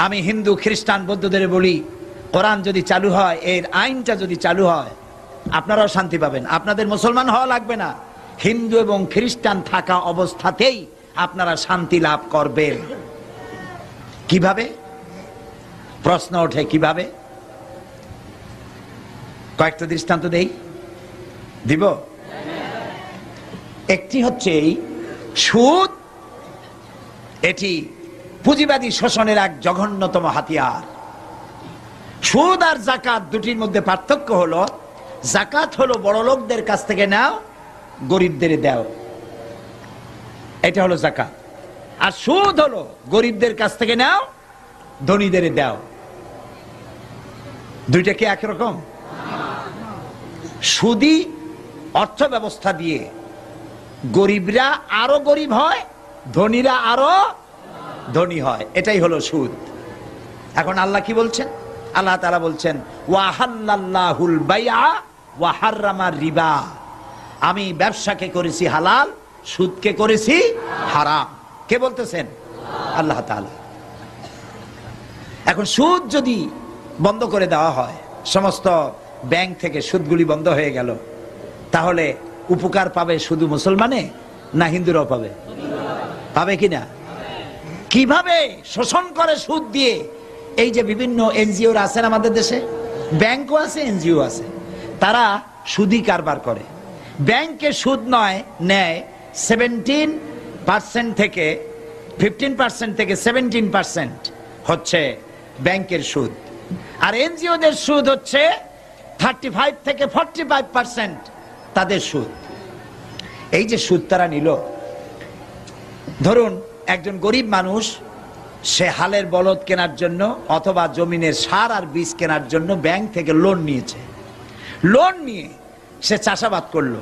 আমি হিন্দু খ্রিস্টান বৌদ্ধদের বলি, কোরআন যদি চালু হয়, এর আইনটা যদি চালু হয়, আপনারাও শান্তি পাবেন। আপনাদের মুসলমান হওয়া লাগবে না, হিন্দু এবং খ্রিস্টান থাকা অবস্থাতেই আপনারা শান্তি লাভ করবেন। কিভাবে? প্রশ্ন ওঠে কিভাবে? কয়েকটা দৃষ্টান্ত দিব। একটি হচ্ছে এই সুদ, এটি পুঁজিবাদী শোষণের এক জঘন্যতম হাতিয়ার। সুদ আর যাকাত দুটির মধ্যে পার্থক্য হলো, যাকাত হলো বড় লোকদের কাছ থেকে নাও, গরিবদের দাও, এটা হলো যাকাত। আর সুদ হলো গরিবদের কাছ থেকে নাও, ধনীদের দাও। দুইটা কি একরকম? সুদী অর্থ ব্যবস্থা দিয়ে গরিবরা আরো গরিব হয়, ধনীরা আরো ধনী হয়, এটাই হলো সুদ। এখন আল্লাহ কি বলছেন? আল্লাহ তাআলা বলছেন ওয়াহাল্লাল্লাহুল বাইআ ওয়া হাররামার রিবা, আমি ব্যবসাকে করেছি হালাল, সুদকে করেছি হারাম। কে বলতেছেন? আল্লাহ তাআলা। এখন সুদ যদি বন্ধ করে দেওয়া হয়, সমস্ত ব্যাংক থেকে সুদগুলি বন্ধ হয়ে গেল, তাহলে উপকার পাবে শুধু মুসলমানে না হিন্দুরাও পাবে? পাবে কিনা? কিভাবে শোষণ করে সুদ দিয়ে? এই যে বিভিন্ন এনজিও আছেন আমাদের দেশে, ব্যাংকও আছে, এনজিও আছে, তারা সুদি কারবার করে। ব্যাংকে সুদ নেয় 17% থেকে 15% থেকে 17% হচ্ছে ব্যাংকের সুদ, আর এনজিওদের সুদ হচ্ছে 35 থেকে 45% তাদের সুদ। এই যে সুদ তারা নিল, ধরুন একজন গরিব মানুষ, সে হালের বলদ কেনার জন্য অথবা জমিনের সার আর বীজ কেনার জন্য ব্যাংক থেকে লোন নিয়েছে। লোন নিয়ে সে চাষাবাদ করলো,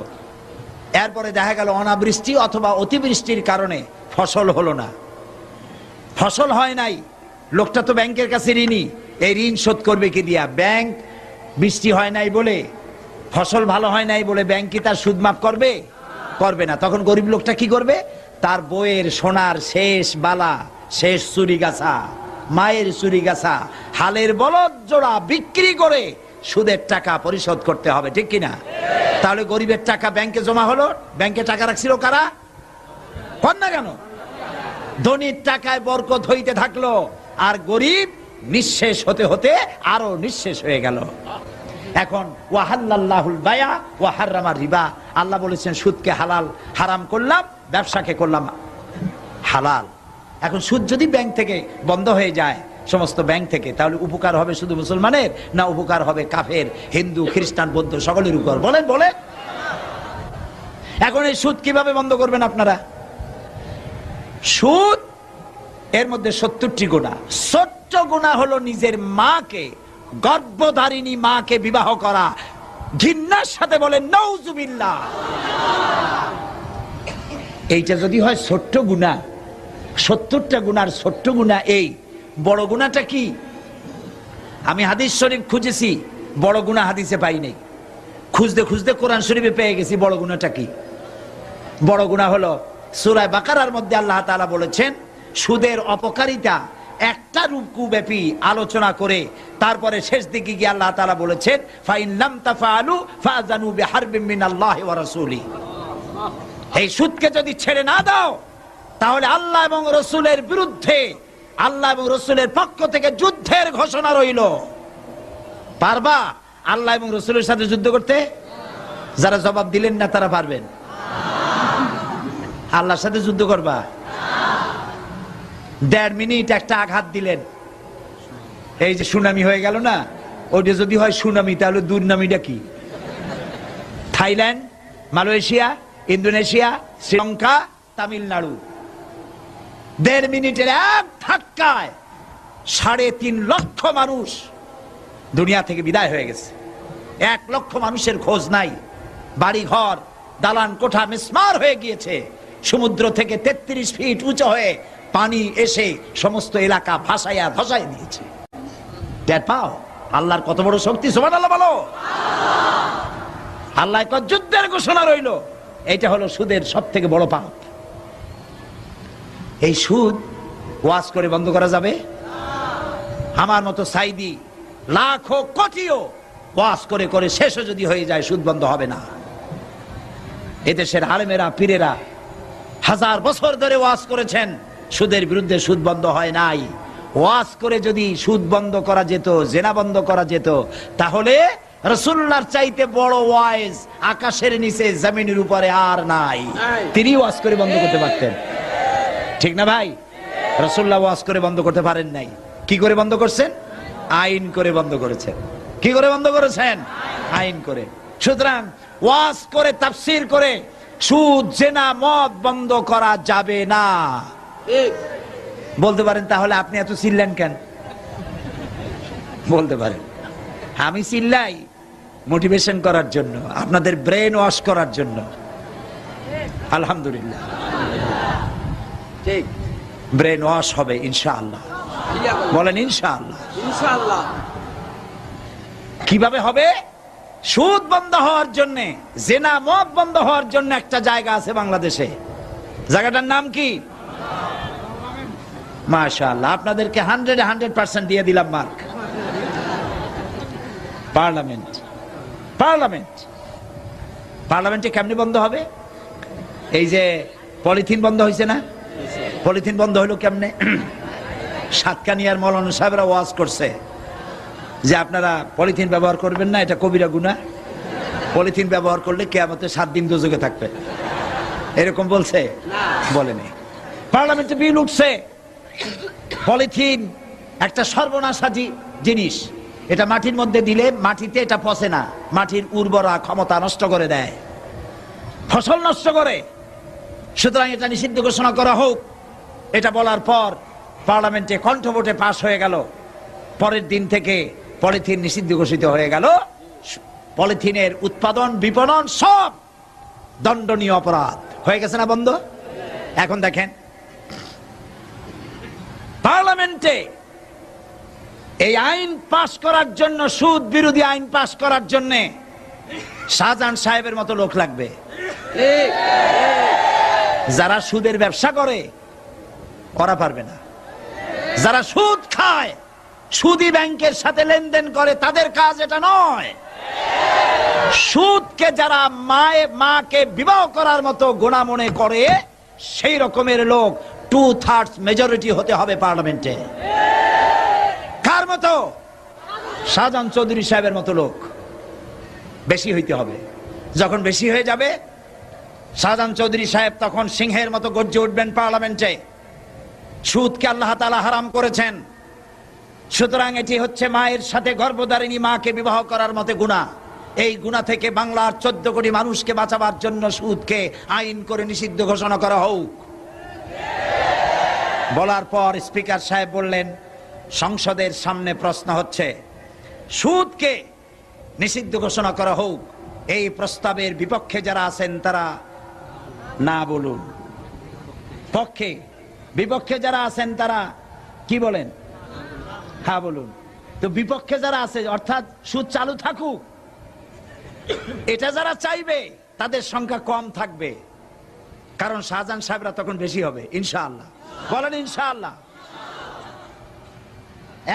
এরপরে দেখা গেল অনাবৃষ্টি অথবা অতিবৃষ্টির কারণে ফসল হলো না, ফসল হয় নাই। লোকটা তো ব্যাংকের কাছে ঋণী, এই ঋণ শোধ করবে কি দিয়া? ব্যাংক বৃষ্টি হয় নাই বলে, ফসল ভালো হয় নাই বলে ব্যাংক কি তার সুদ মাফ করবে? করবে না। তখন গরিব লোকটা কি করবে? তার বইয়ের সোনার শেষ বালা, শেষ চুরি গাছা, মায়ের চুরি গাছা, হালের বলদ জোড়া বিক্রি করে সুদের টাকা পরিশোধ করতে হবে, ঠিক কিনা? তাহলে গরিবের টাকা ব্যাংকে জমা হলো, ব্যাংকে টাকা রাখছিল কারা? কর না কেন? ধনীর টাকায় বরকত হইতে থাকলো, আর গরিব নিঃশেষ হতে হতে আরো নিঃশেষ হয়ে গেল। এখন ওয়াহাল্লাল্লাহুল বাইআ ওয়া হাররামার রিবা, আল্লাহ বলেছেন সুদকে হালাল হারাম করলাম, ব্যবসাকে করলাম হালাল। এখন সুদ যদি ব্যাংক থেকে বন্ধ হয়ে যায়, সমস্ত ব্যাংক থেকে, তাহলে উপকার হবে শুধু মুসলমানের না উপকার হবে কাফের, হিন্দু, খ্রিস্টান, বৌদ্ধ সকলের উপর? বলেন বলেন। এখন এই সুদ কিভাবে বন্ধ করবেন আপনারা? সুদ এর মধ্যে 70টি গুনাহ। 70 গুনাহ হলো নিজের মাকে, গর্ভধারিণী মাকে বিবাহ করা, ঘৃণার সাথে বলেন নাউজুবিল্লাহ। এইটা যদি হয় ছোট্ট গুনাহ, 70টা গুনার ছোট্ট গুনাহ এই, বড় গুনাহটা কি? আমি হাদিস শরীফ খুঁজেছি, বড় গুনাহ হাদিসে পাই নাই, খুঁজতে খুঁজতে কোরআন শরীফে পেয়ে গেছি। বড় গুনাহটা কি? বড় গুনাহ হলো সূরা বাকারার মধ্যে আল্লাহ তাআলা বলেছেন সুদের অপকারিতা একটা রুকু ব্যাপী আলোচনা করে তারপরে শেষ দিকে গিয়ে আল্লাহ তাআলা বলেছেন ফাইন লাম তাফআলু ফাযানু বিহারবিন মিনাল্লাহি ওয়া রাসূলি। এই সুদকে যদি ছেড়ে না দাও, তাহলে আল্লাহ এবং রাসূলের বিরুদ্ধে, আল্লাহ এবং রাসূলের পক্ষ থেকে যুদ্ধের ঘোষণা রইল। পারবা আল্লাহ এবং রাসূলের সাথে যুদ্ধ করতে? যারা জবাব দিলেন না তারা পারবেন? আল্লাহর সাথে যুদ্ধ করবা? 1.5 মিনিট একটা আঘাত দিলেন, এই যে সুনামি হয়ে গেল না, ওইটা যদি হয় সুনামি, তাহলে দুর্নামিটা কি? Thailand, Malaysia, Indonesia, Sri Lanka, Tamil Nadu, 1.5 মিনিটের এক ধাক্কায় 3.5 লক্ষ মানুষ দুনিয়া থেকে বিদায় হয়ে গেছে। 1 লক্ষ মানুষের খোঁজ নাই। বাড়ি ঘর, দালান কোঠা মিসমার হয়ে গিয়েছে। সমুদ্র থেকে 33 ফিট উঁচু হয়ে পানি এসে সমস্ত এলাকা ভাসাইয়া ধসাই দিয়েছে। টের পাও আল্লাহর কত বড় শক্তি? সুবহানাল্লাহ বলো। আল্লাহ কত যুদ্ধের ঘোষণা রইল। এইটা হলো সুদের সব থেকে বড় পাপ। এই সুদ ওয়াজ করে বন্ধ করা যাবে? আমার মতো সাইদি লাখো কোটিও ওয়াজ করে করে শেষও যদি হয়ে যায় সুদ বন্ধ হবে না। এদেশের আলেমেরা পীরেরা হাজার বছর ধরে ওয়াজ করেছেন, সুদের বিরুদ্ধে সুদ বন্ধ হয় নাই। ওয়াজ করে যদি সুদ বন্ধ করা যেত, জেনা বন্ধ করা যেত, তাহলে রাসূলুল্লাহর চাইতে বড় ওয়াইজ আকাশের নিচে জমিনের উপরে আর নাই। তিনি ওয়াজ করে বন্ধ করতে পারতেন, ঠিক না ভাই? রাসূলুল্লাহ ওয়াজ করে বন্ধ করতে পারেন নাই। কি করে বন্ধ করছেন? আইন করে বন্ধ করেছেন। কি করে বন্ধ করেছেন? আইন করে। সুতরাং ওয়াজ করে তাফসীর করে সুদ জেনা মদ বন্ধ করা যাবে না। বলতে পারেন তাহলে আপনি এত চিল্লেন কেন? বলতে পারেন আমি চিল্লাই মোটিভেশন করার জন্য, আপনাদের ব্রেন ওয়াশ করার জন্য। আলহামদুলিল্লাহ, ঠিক ব্রেন ওয়াশ হবে ইনশাআল্লাহ। বলেন ইনশাআল্লাহ। ইনশাআল্লাহ কিভাবে হবে? সুদ বন্ধ হওয়ার জন্য, জেনা মদ বন্ধ হওয়ার জন্য একটা জায়গা আছে বাংলাদেশে। জায়গাটার নাম কি? মাশাআল্লাহ, আপনাদেরকে 100% দিয়ে দিলাম মার্ক। পার্লামেন্ট। পার্লামেন্ট পার্লামেন্টে কেমনে বন্ধ হবে? এই যে পলিথিন বন্ধ হয়েছে না, পলিথিন বন্ধ হলো কেমনে? সাতকানিয়ার মৌলানা সাহেবরা ওয়াজ করছে যে আপনারা পলিথিন ব্যবহার করবেন না, এটা কবিরা গুনাহ। পলিথিন ব্যবহার করলে কিয়ামতে 7 দিন দোজখে থাকবে, এরকম বলছে? বলেনি। পার্লামেন্টে বিল উঠছে, পলিথিন একটা সর্বনাশী জিনিস। এটা মাটির মধ্যে দিলে মাটিতে এটা পচে না, মাটির উর্বরা ক্ষমতা নষ্ট করে দেয়, ফসল নষ্ট করে। সুতরাং এটা নিষিদ্ধ ঘোষণা করা হোক। এটা বলার পর পার্লামেন্টে কণ্ঠভোটে পাশ হয়ে গেল। পরের দিন থেকে পলিথিন নিষিদ্ধ ঘোষিত হয়ে গেল। পলিথিনের উৎপাদন বিপণন সব দণ্ডনীয় অপরাধ হয়ে গেছে না বন্ধ? এখন দেখেন পার্লামেন্টে এই আইন পাশ করার জন্য, সুদ বিরোধী আইন পাশ করার জন্য শাহজাহান সাহেবের মতো লোক লাগবে। যারা সুদের ব্যবসা করে ওরা পারবে না। যারা সুদ খায়, সুদী ব্যাংকের সাথে লেনদেন করে, তাদের কাজ এটা নয়। সুদকে যারা মাকে বিবাহ করার মতো গুনাহ মনে করে, সেই রকমের লোক 2/3 মেজরিটি হতে হবে পার্লামেন্টে। কার মতো? শাহজাহান চৌধুরী সাহেবের মতো লোক বেশি হইতে হবে। যখন বেশি হয়ে যাবে, শাহজাহান চৌধুরী সাহেব তখন সিংহের মতো গর্জে উঠবেন পার্লামেন্টে। সুদকে আল্লাহ তাআলা হারাম করেছেন, সুতরাং এটি হচ্ছে মায়ের সাথে গর্ভধারিণী মাকে বিবাহ করার মতো গুনাহ। এই গুনাহ থেকে বাংলার 14 কোটি মানুষকে বাঁচাবার জন্য সুদকে আইন করে নিষিদ্ধ ঘোষণা করা হোক। বলার পর স্পিকার সাহেব বললেন, সংসদের সামনে প্রশ্ন হচ্ছে, সুদকে নিষিদ্ধ ঘোষণা করা হোক। এই প্রস্তাবের বিপক্ষে যারা আছেন তারা না বলুন, পক্ষে। বিপক্ষে যারা আছেন তারা কি বলেন? হ্যাঁ বলুন। তো বিপক্ষে যারা আছে, অর্থাৎ সুদ চালু থাকুক, এটা যারা চাইবে তাদের সংখ্যা কম থাকবে, কারণ শাহজাহান সাহেবরা তখন বেশি হবে ইনশাআল্লাহ। বলেন ইনশাআল্লাহ।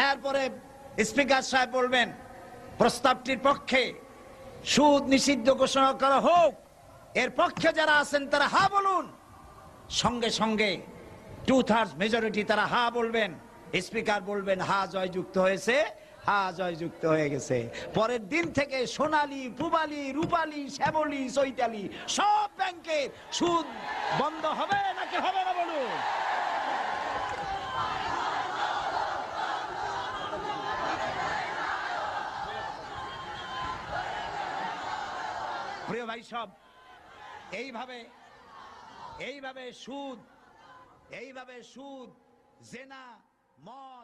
এরপরে স্পিকার সাহেব বলবেন, প্রস্তাবটির পক্ষে সুদ নিষিদ্ধ ঘোষণা করা হোক, এর পক্ষে যারা আছেন তারা হ্যাঁ বলুন। সঙ্গে সঙ্গে 2/3 মেজরিটি তারা হ্যাঁ বলবেন। স্পিকার বলবেন, হ্যাঁ জয়যুক্ত হয়েছে, হ্যাঁ জয়যুক্ত হয়ে গেছে। পরের দিন থেকে সোনালী, পূবালী, রূপালী, শ্যামলী, চৈতালি সব ব্যাংকের সুদ বন্ধ হবে নাকি হবে না বলুন? প্রিয় ভাই সব, এইভাবে সুদ, জেনা, মদ